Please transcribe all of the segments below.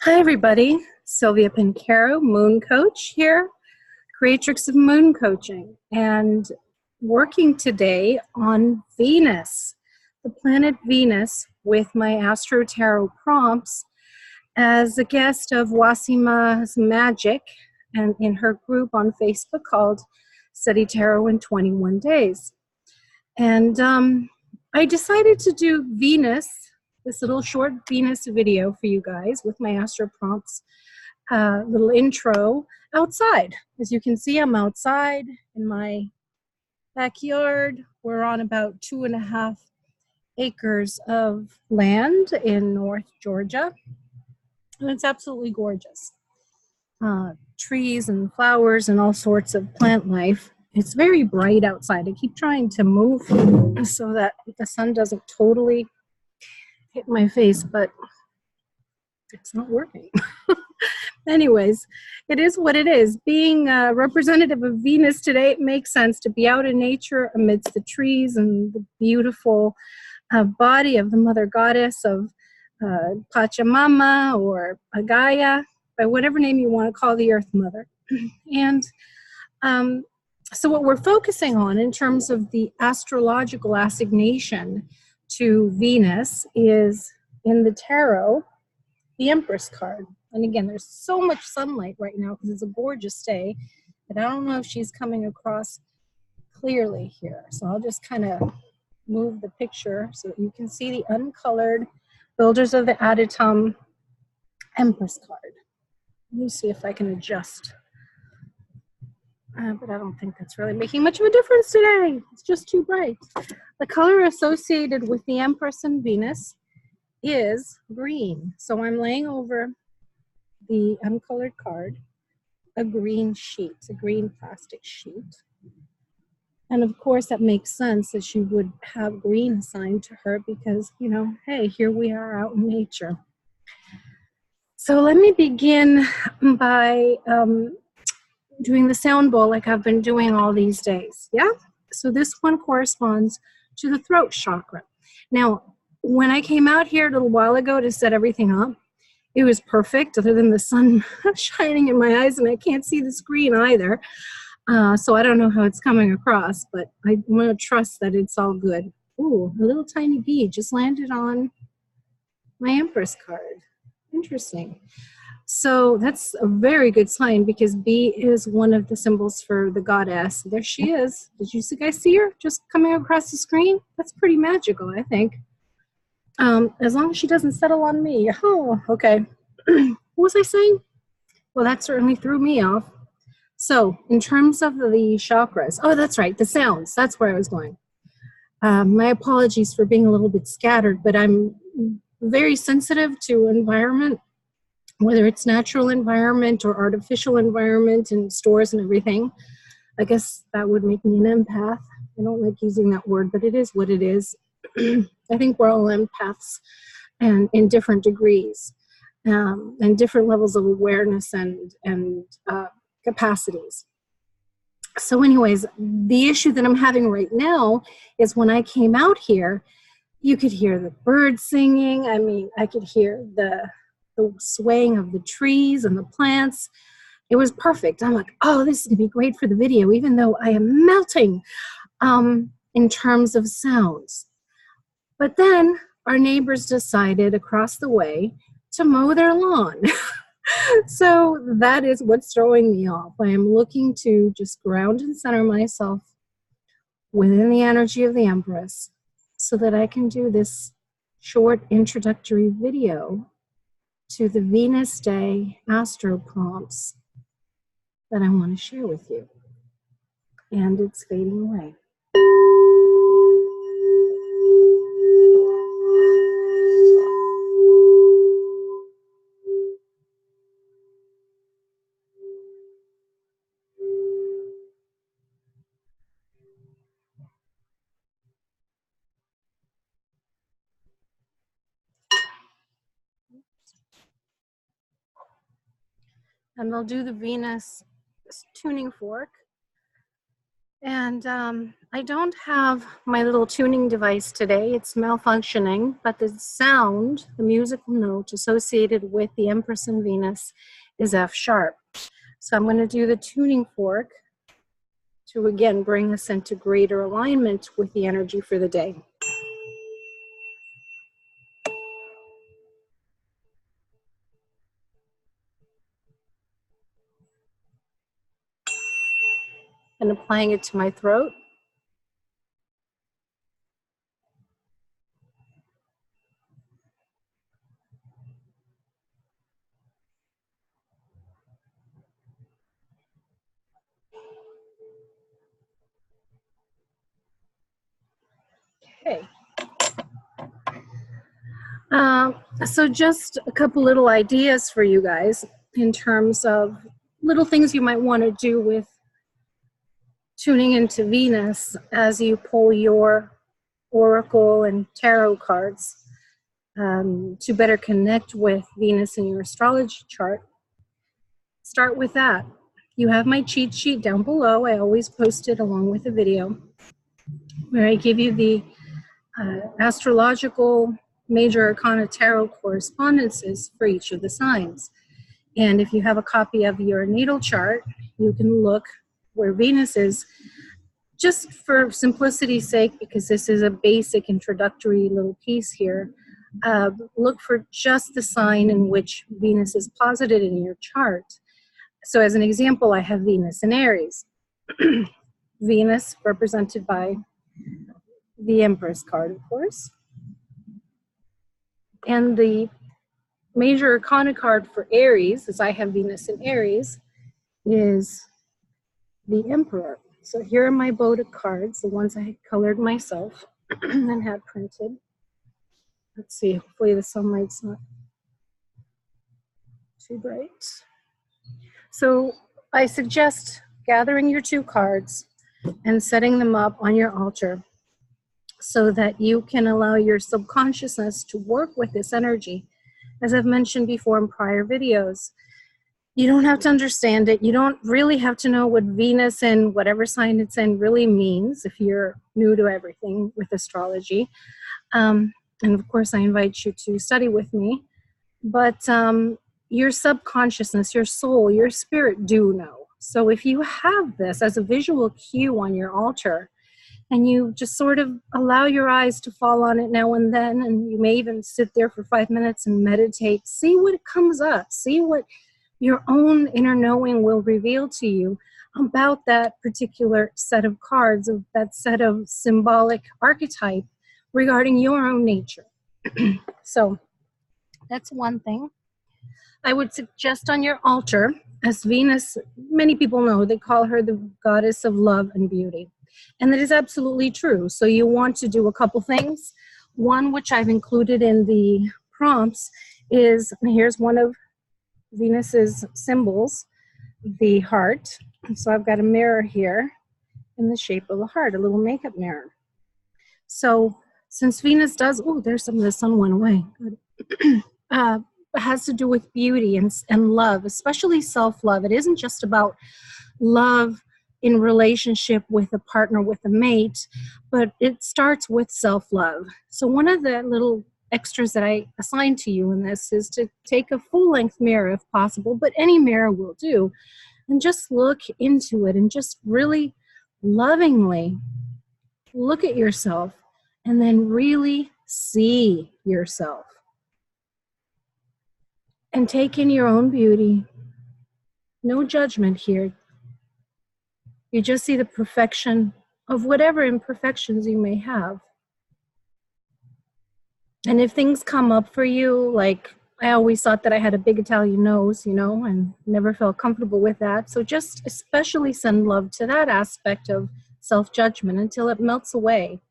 Hi everybody, Silvia Pancaro, Moon Coach here, creatrix of Moon Coaching, and working today on Venus, the planet Venus, with my AstroTarot prompts as a guest of Wasima's Magic and in her group on Facebook called Study Tarot in 21 Days. And I decided to do Venus, this little short Venus video for you guys with my Astro Prompts little intro outside. As you can see, I'm outside in my backyard. We're on about 2.5 acres of land in North Georgia, and it's absolutely gorgeous. Trees and flowers and all sorts of plant life. It's very bright outside. I keep trying to move so that the sun doesn't totally hit my face, but it's not working. Anyways, it is what it is. Being a representative of Venus today, it makes sense to be out in nature amidst the trees and the beautiful body of the mother goddess of Pachamama or Gaia, by whatever name you want to call the earth mother. And so what we're focusing on in terms of the astrological assignation to Venus is in the tarot, the Empress card. And again, there's so much sunlight right now because it's a gorgeous day, but I don't know if she's coming across clearly here. So I'll just kind of move the picture so that you can see the uncolored Builders of the Adytum Empress card. Let me see if I can adjust. But I don't think that's really making much of a difference today. It's just too bright. The color associated with the Empress and Venus is green. So I'm laying over the uncolored card a green sheet, a green plastic sheet. And of course that makes sense that she would have green assigned to her because, you know, hey, here we are out in nature. So let me begin by doing the sound bowl like I've been doing all these days, yeah? So this one corresponds to the throat chakra. Now, when I came out here a little while ago to set everything up, it was perfect other than the sun shining in my eyes and I can't see the screen either. So I don't know how it's coming across, but I want to trust that it's all good. Ooh, a little tiny bee just landed on my Empress card. Interesting. So that's a very good sign because bee is one of the symbols for the goddess. There she is. Did you guys see her just coming across the screen? That's pretty magical, I think. As long as she doesn't settle on me. Oh, okay. What was I saying? Well, that certainly threw me off. So in terms of the chakras, oh, that's right, the sounds. That's where I was going. My apologies for being a little bit scattered, but I'm very sensitive to environment, whether it's natural environment or artificial environment and stores and everything. I guess that would make me an empath. I don't like using that word, but it is what it is. I think we're all empaths and in different degrees and different levels of awareness and capacities. So anyways, the issue that I'm having right now is when I came out here, you could hear the birds singing. I mean, I could hear the swaying of the trees and the plants. It was perfect. I'm like, oh, this is gonna be great for the video, even though I am melting in terms of sounds. But then our neighbors decided across the way to mow their lawn. So that is what's throwing me off. I am looking to just ground and center myself within the energy of the Empress so that I can do this short introductory video to the Venus Day Astro Prompts that I want to share with you. And it's fading away. And they'll do the Venus tuning fork And I don't have my little tuning device today. It's malfunctioning, but the sound, the musical note associated with the Empress and Venus is F sharp. So I'm going to do the tuning fork to again bring us into greater alignment with the energy for the day. And applying it to my throat. Okay. So just a couple little ideas for you guys in terms of little things you might want to do with tuning into Venus as you pull your oracle and tarot cards to better connect with Venus in your astrology chart. Start with that. You have my cheat sheet down below. I always post it along with a video where I give you the astrological major arcana tarot correspondences for each of the signs. And if you have a copy of your natal chart, you can look where Venus is, just for simplicity's sake, because this is a basic introductory little piece here. Look for just the sign in which Venus is posited in your chart. So as an example, I have Venus in Aries. Venus represented by the Empress card, of course. And the major arcana card for Aries, as I have Venus in Aries, is the Emperor. So here are my Bode cards, the ones I had colored myself and had printed. Let's see, hopefully the sunlight's not too bright. So I suggest gathering your two cards and setting them up on your altar so that you can allow your subconsciousness to work with this energy. As I've mentioned before in prior videos, you don't have to understand it. You don't really have to know what Venus in whatever sign it's in really means if you're new to everything with astrology. And of course, I invite you to study with me. But your subconsciousness, your soul, your spirit do know. So if you have this as a visual cue on your altar, and you just sort of allow your eyes to fall on it now and then, and you may even sit there for 5 minutes and meditate, see what comes up, see what your own inner knowing will reveal to you about that particular set of cards, of that set of symbolic archetype regarding your own nature. So that's one thing. I would suggest on your altar, as Venus, many people know, they call her the goddess of love and beauty. And that is absolutely true. So you want to do a couple things. One, which I've included in the prompts, is, here's one of Venus's symbols, the heart. So I've got a mirror here in the shape of a heart, a little makeup mirror. So since Venus does, oh, there's some of the sun went away. Good. Has to do with beauty and love, especially self-love. It isn't just about love in relationship with a partner, with a mate, but it starts with self-love. So one of the little extras that I assigned to you in this is to take a full-length mirror if possible, but any mirror will do, and just look into it and just really lovingly look at yourself and then really see yourself. And take in your own beauty. No judgment here. You just see the perfection of whatever imperfections you may have. And if things come up for you, like I always thought that I had a big Italian nose, you know, and never felt comfortable with that. So just especially send love to that aspect of self-judgment until it melts away.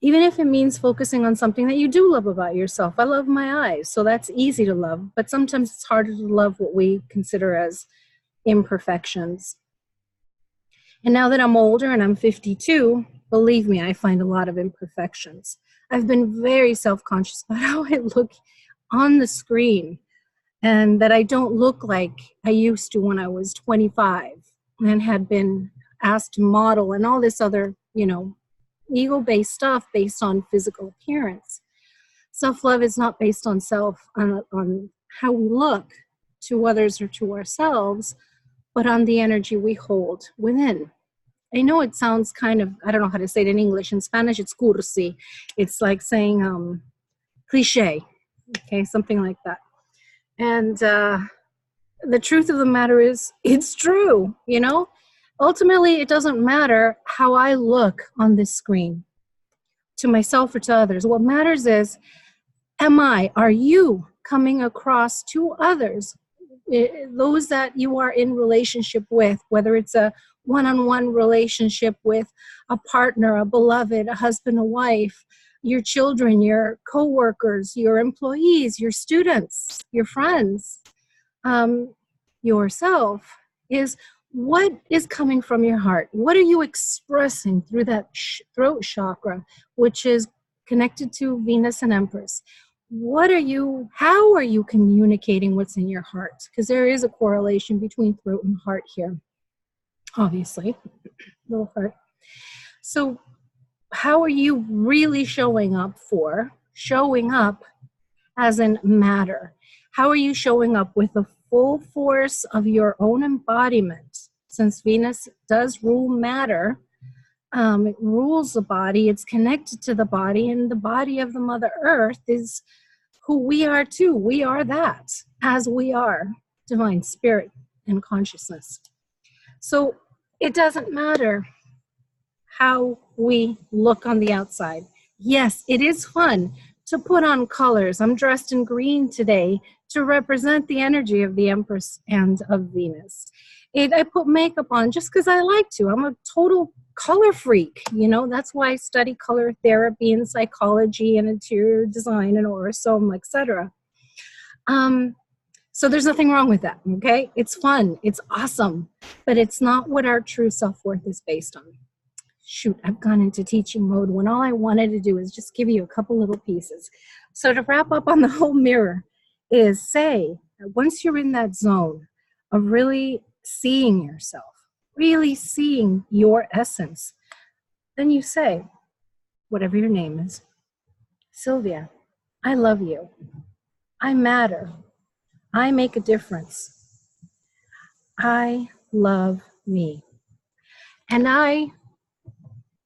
Even if it means focusing on something that you do love about yourself. I love my eyes, so that's easy to love. But sometimes it's harder to love what we consider as imperfections. And now that I'm older and I'm 52, believe me, I find a lot of imperfections. I've been very self-conscious about how I look on the screen and that I don't look like I used to when I was 25 and had been asked to model and all this other, you know, ego-based stuff based on physical appearance. Self-love is not based on on how we look to others or to ourselves, but on the energy we hold within. I know it sounds kind of, I don't know how to say it in English. In Spanish, it's cursi. It's like saying cliche, okay, something like that. And the truth of the matter is, it's true, you know? Ultimately, it doesn't matter how I look on this screen to myself or to others. What matters is, are you coming across to others, those that you are in relationship with, whether it's a one-on-one relationship with a partner, a beloved, a husband, a wife, your children, your co-workers, your employees, your students, your friends, yourself, is what is coming from your heart? What are you expressing through that throat chakra, which is connected to Venus and Empress? How are you communicating what's in your heart? Because there is a correlation between throat and heart here, obviously, little heart. So how are you really showing up as in matter? How are you showing up with the full force of your own embodiment? Since Venus does rule matter, it rules the body, it's connected to the body, and the body of the Mother Earth is who we are too. We are that, as we are divine spirit and consciousness. So it doesn't matter how we look on the outside. Yes, it is fun to put on colors. I'm dressed in green today to represent the energy of the Empress and of Venus. I put makeup on just because I like to. I'm a total color freak, you know. That's why I study color therapy and psychology and interior design and orosome, etc. So there's nothing wrong with that, okay? It's fun, it's awesome, but it's not what our true self-worth is based on. Shoot, I've gone into teaching mode when all I wanted to do is just give you a couple little pieces. So to wrap up on the whole mirror is say, once you're in that zone of really seeing yourself, really seeing your essence, then you say, whatever your name is, Silvia, I love you. I matter. I make a difference. I love me. And I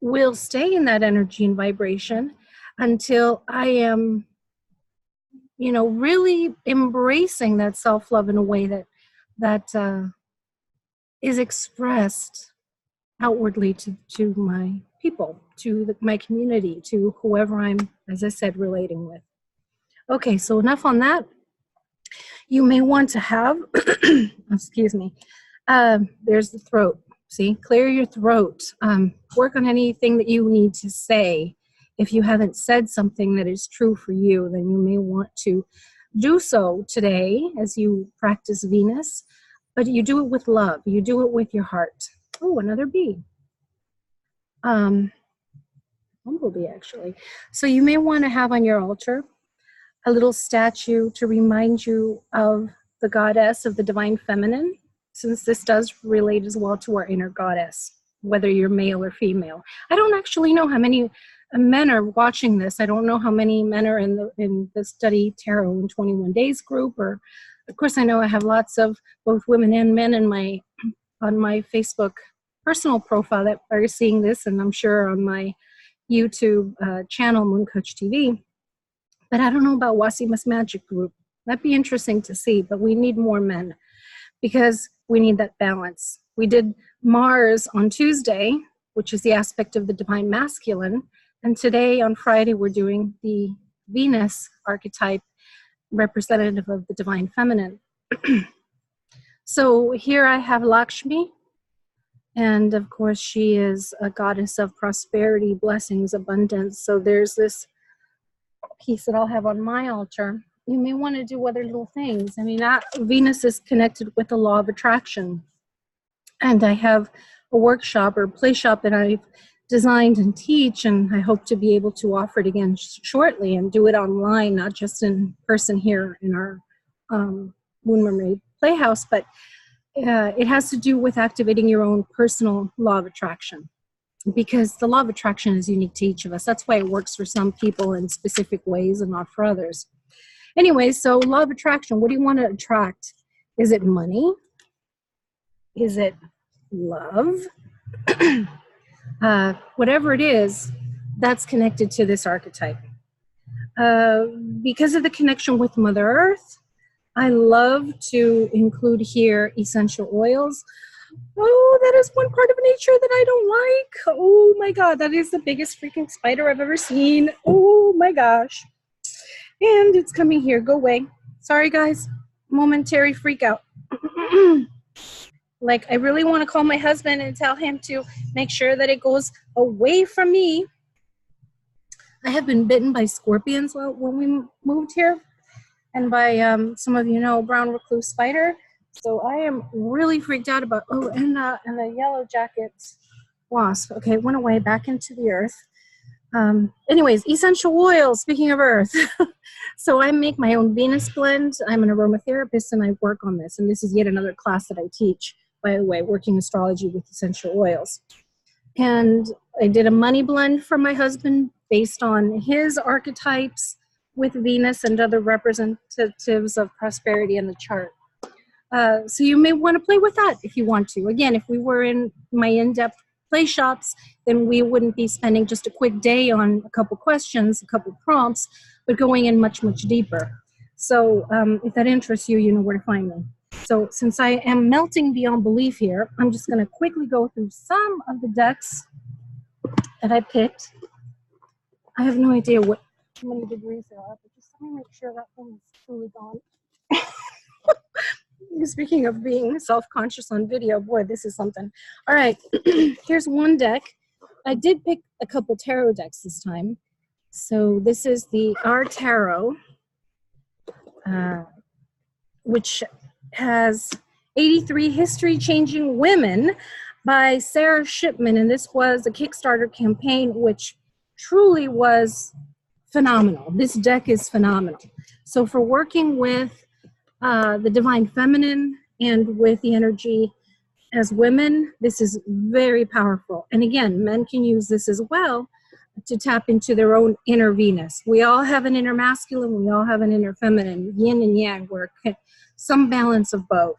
will stay in that energy and vibration until I am, you know, really embracing that self-love in a way that is expressed outwardly to my people, to my community, to whoever I'm, as I said, relating with. Okay, so enough on that. You may want to have, excuse me, there's the throat. See, clear your throat. Work on anything that you need to say. If you haven't said something that is true for you, then you may want to do so today as you practice Venus, but you do it with love. You do it with your heart. Oh, another bee. Bumblebee, actually. So you may want to have on your altar a little statue to remind you of the goddess of the divine feminine, since this does relate as well to our inner goddess, whether you're male or female. I don't actually know how many men are watching this. I don't know how many men are in the Study Tarot in 21 Days group, or of course I know I have lots of both women and men on my Facebook personal profile that are seeing this, and I'm sure on my YouTube channel, MoonCoach TV. But I don't know about Wasima's Magic Group. That'd be interesting to see, but we need more men because we need that balance. We did Mars on Tuesday, which is the aspect of the divine masculine, and today on Friday we're doing the Venus archetype, representative of the divine feminine. So here I have Lakshmi, and of course she is a goddess of prosperity, blessings, abundance. So there's this piece that I'll have on my altar. You may want to do other little things. I mean, Venus is connected with the law of attraction. And I have a workshop or play shop that I've designed and teach, and I hope to be able to offer it again shortly and do it online, not just in person here in our Moon Mermaid Playhouse, but it has to do with activating your own personal law of attraction, because the law of attraction is unique to each of us. That's why it works for some people in specific ways and not for others. Anyway, so law of attraction, what do you want to attract? Is it money? Is it love? Whatever it is, that's connected to this archetype. Because of the connection with Mother Earth, I love to include here essential oils. Oh, that is one part of nature that I don't like. Oh my God, that is the biggest freaking spider I've ever seen. Oh my gosh. And it's coming here. Go away. Sorry, guys. Momentary freak out. Like, I really want to call my husband and tell him to make sure that it goes away from me. I have been bitten by scorpions when we moved here, and by some of you know, brown recluse spider. So I am really freaked out about, oh, and the yellow jacket wasp. Okay, it went away back into the earth. Anyways, essential oils, speaking of earth. So I make my own Venus blend. I'm an aromatherapist and I work on this. And this is yet another class that I teach, by the way, working astrology with essential oils. And I did a money blend for my husband based on his archetypes with Venus and other representatives of prosperity in the chart. So you may want to play with that if you want to. Again, if we were in my in-depth play shops, then we wouldn't be spending just a quick day on a couple questions, a couple prompts, but going in much, much deeper. So if that interests you, you know where to find me. So since I am melting beyond belief here, I'm just going to quickly go through some of the decks that I picked. I have no idea how many degrees there are, but just let me make sure that thing is fully gone. Speaking of being self-conscious on video, boy, this is something. All right, here's one deck. I did pick a couple tarot decks this time. So this is the AstroTarot, which has 83 History-Changing Women by Sarah Shipman. And this was a Kickstarter campaign, which truly was phenomenal. This deck is phenomenal. So for working with the divine feminine and with the energy as women, this is very powerful. And again, men can use this as well to tap into their own inner Venus. We all have an inner masculine, we all have an inner feminine, yin and yang, where some balance of both,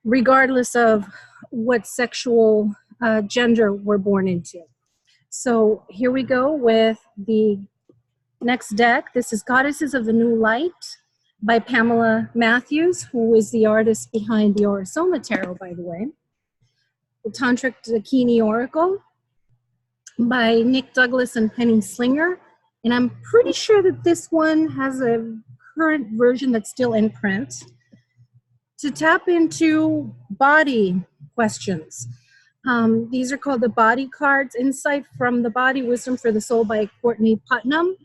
regardless of what sexual gender we're born into. So here we go with the next deck. This is Goddesses of the New Light by Pamela Matthews, who is the artist behind the Aurosoma Tarot, by the way. The Tantric Dakini Oracle by Nick Douglas and Penny Slinger. And I'm pretty sure that this one has a current version that's still in print. To tap into body questions. These are called the Body Cards, Insight from the Body, Wisdom for the Soul by Courtney Putnam.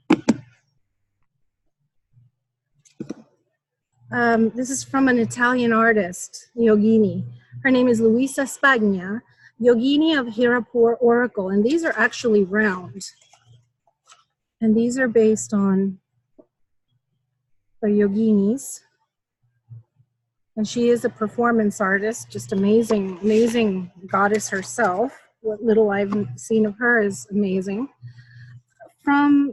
This is from an Italian artist, Yogini. Her name is Luisa Spagna, Yogini of Hirapur Oracle. And these are actually round. And these are based on the Yoginis. And she is a performance artist, just amazing, amazing goddess herself. What little I've seen of her is amazing. From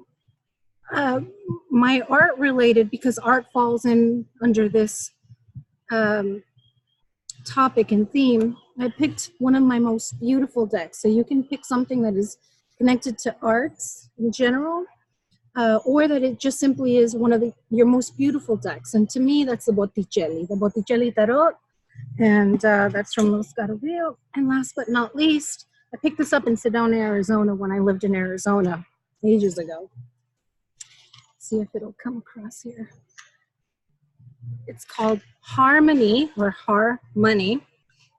my art related, because art falls in under this topic and theme, I picked one of my most beautiful decks. So you can pick something that is connected to arts in general, or that it just simply is one of your most beautiful decks. And to me, that's the Botticelli Tarot, and that's from Los Garovio. And last but not least, I picked this up in Sedona, Arizona when I lived in Arizona ages ago. See if it'll come across here. It's called Harmony, or Harmony,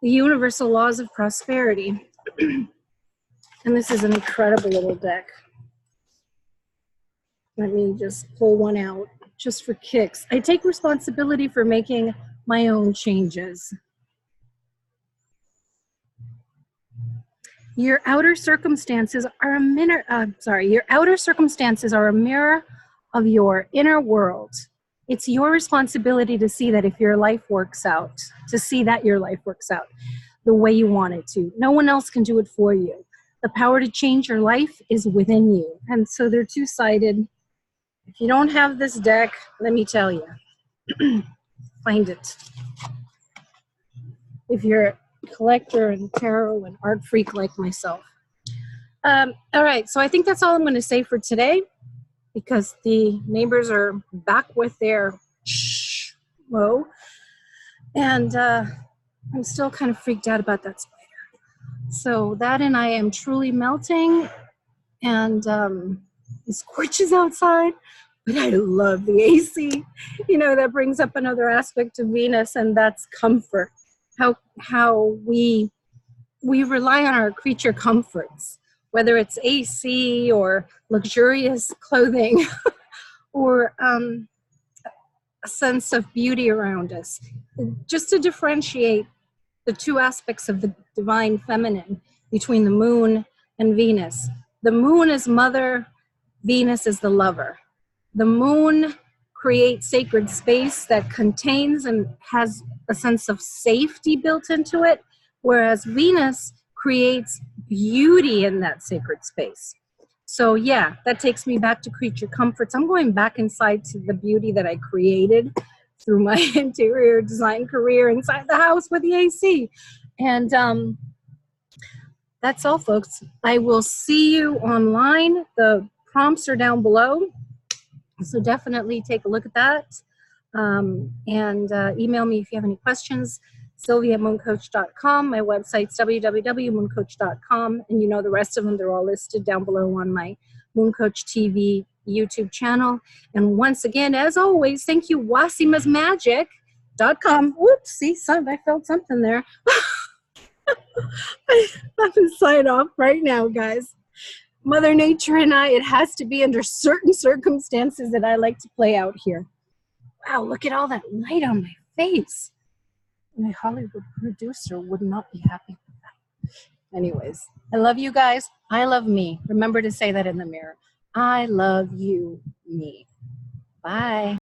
the Universal Laws of Prosperity. And this is an incredible little deck. Let me just pull one out just for kicks. I take responsibility for making my own changes. Your outer circumstances are a mirror. Your outer circumstances are a mirror of your inner world. It's your responsibility to see that if your life works out, to see that your life works out the way you want it to. No one else can do it for you. The power to change your life is within you. And so they're two-sided. If you don't have this deck, let me tell you, find it. If you're a collector and tarot and art freak like myself. All right, so I think that's all I'm going to say for today, because the neighbors are back with their shh, whoa. And I'm still kind of freaked out about that spider. So that, and I am truly melting, and it scorches outside, but I love the AC. You know, that brings up another aspect of Venus, and that's comfort. How we rely on our creature comforts, whether it's AC or luxurious clothing or a sense of beauty around us, just to differentiate the two aspects of the divine feminine between the moon and Venus. The moon is mother, Venus is the lover. The moon creates sacred space that contains and has a sense of safety built into it, whereas Venus creates beauty in that sacred space. So yeah, that takes me back to creature comforts. I'm going back inside to the beauty that I created through my interior design career inside the house with the AC. And that's all, folks. I will see you online. The prompts are down below, so definitely take a look at that. And email me if you have any questions. Silvia@mooncoach.com. My website's www.mooncoach.com. And you know the rest of them, they're all listed down below on my MoonCoach TV YouTube channel. And once again, as always, thank you, wasimasmagic.com. Whoops, see, I felt something there. I have to sign off right now, guys. Mother Nature and I, it has to be under certain circumstances that I like to play out here. Wow, look at all that light on my face. My Hollywood producer would not be happy with that. Anyways, I love you guys. I love me. Remember to say that in the mirror. I love you, me. Bye.